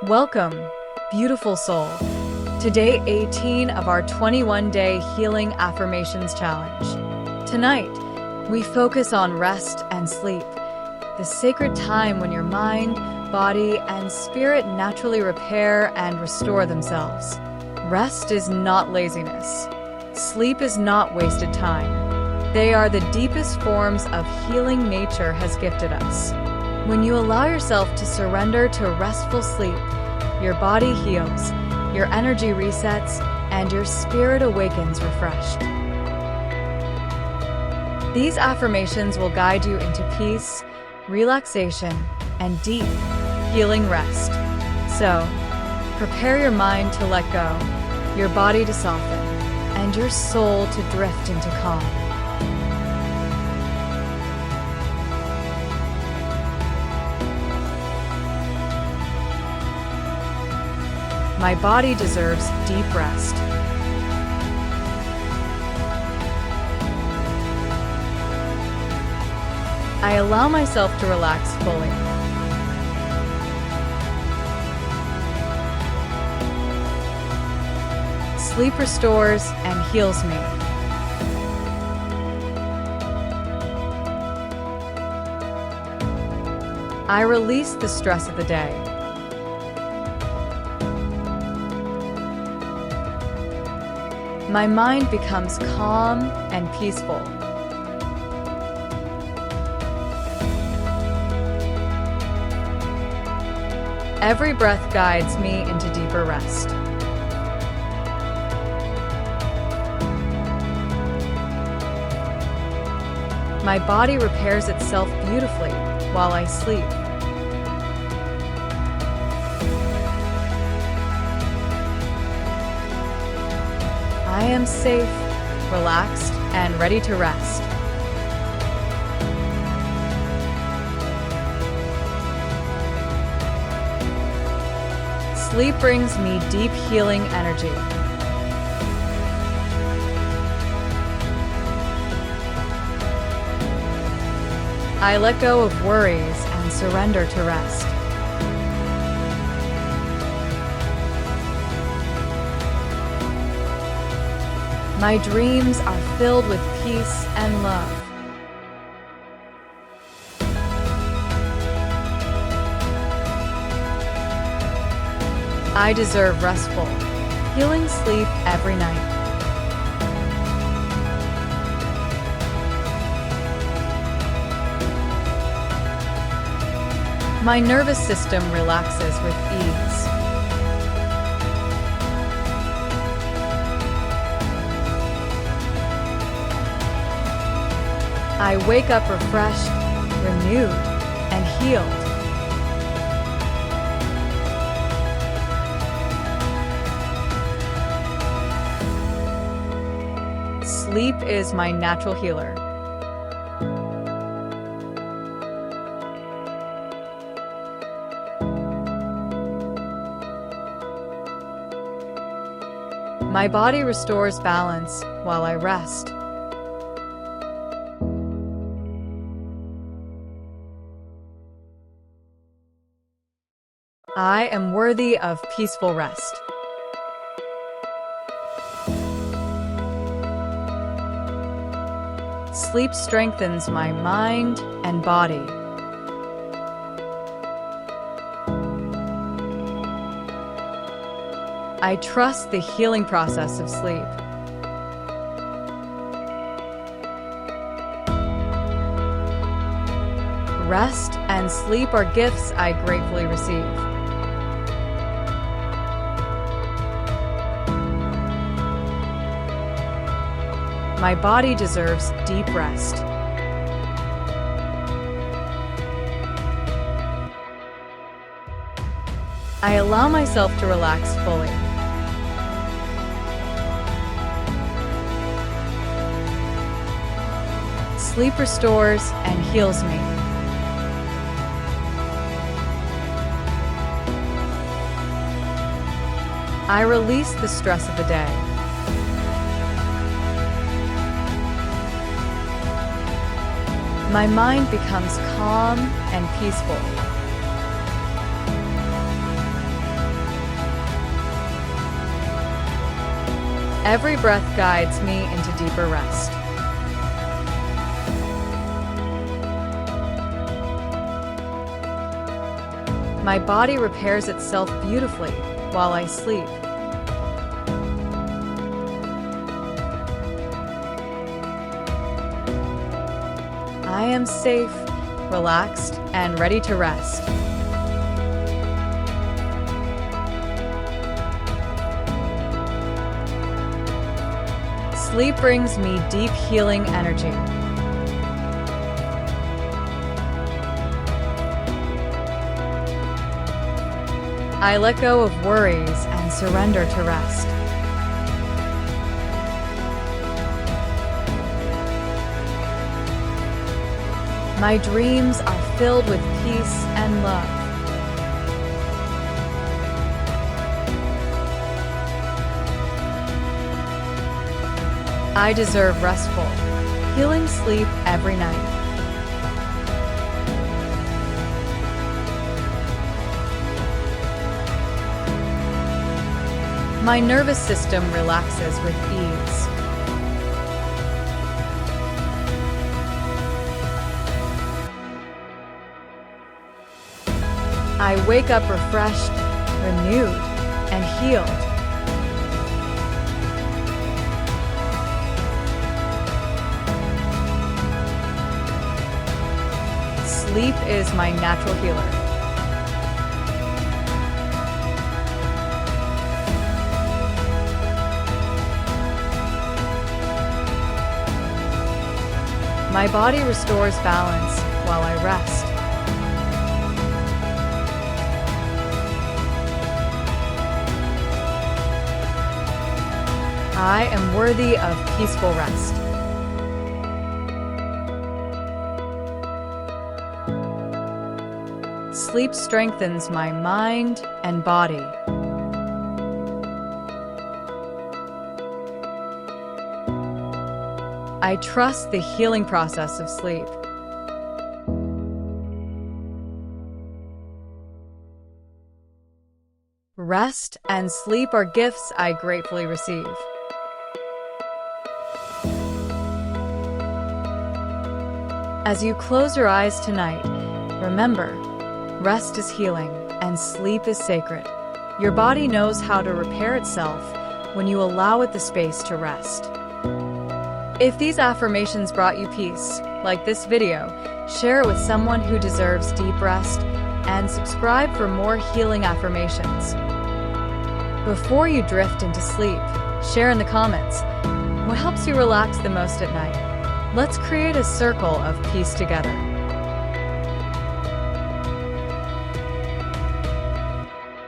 Welcome, beautiful soul, to day 18 of our 21-day Healing Affirmations Challenge. Tonight, we focus on rest and sleep, the sacred time when your mind, body, and spirit naturally repair and restore themselves. Rest is not laziness. Sleep is not wasted time. They are the deepest forms of healing nature has gifted us. When you allow yourself to surrender to restful sleep, your body heals, your energy resets, and your spirit awakens refreshed. These affirmations will guide you into peace, relaxation, and deep, healing rest. So, prepare your mind to let go, your body to soften, and your soul to drift into calm. My body deserves deep rest. I allow myself to relax fully. Sleep restores and heals me. I release the stress of the day. My mind becomes calm and peaceful. Every breath guides me into deeper rest. My body repairs itself beautifully while I sleep. I am safe, relaxed, and ready to rest. Sleep brings me deep healing energy. I let go of worries and surrender to rest. My dreams are filled with peace and love. I deserve restful, healing sleep every night. My nervous system relaxes with ease. I wake up refreshed, renewed, and healed. Sleep is my natural healer. My body restores balance while I rest. I am worthy of peaceful rest. Sleep strengthens my mind and body. I trust the healing process of sleep. Rest and sleep are gifts I gratefully receive. My body deserves deep rest. I allow myself to relax fully. Sleep restores and heals me. I release the stress of the day. My mind becomes calm and peaceful. Every breath guides me into deeper rest. My body repairs itself beautifully while I sleep. I am safe, relaxed, and ready to rest. Sleep brings me deep healing energy. I let go of worries and surrender to rest. My dreams are filled with peace and love. I deserve restful, healing sleep every night. My nervous system relaxes with ease. I wake up refreshed, renewed, and healed. Sleep is my natural healer. My body restores balance while I rest. I am worthy of peaceful rest. Sleep strengthens my mind and body. I trust the healing process of sleep. Rest and sleep are gifts I gratefully receive. As you close your eyes tonight, remember, rest is healing and sleep is sacred. Your body knows how to repair itself when you allow it the space to rest. If these affirmations brought you peace, like this video, share it with someone who deserves deep rest, and subscribe for more healing affirmations. Before you drift into sleep, share in the comments what helps you relax the most at night. Let's create a circle of peace together.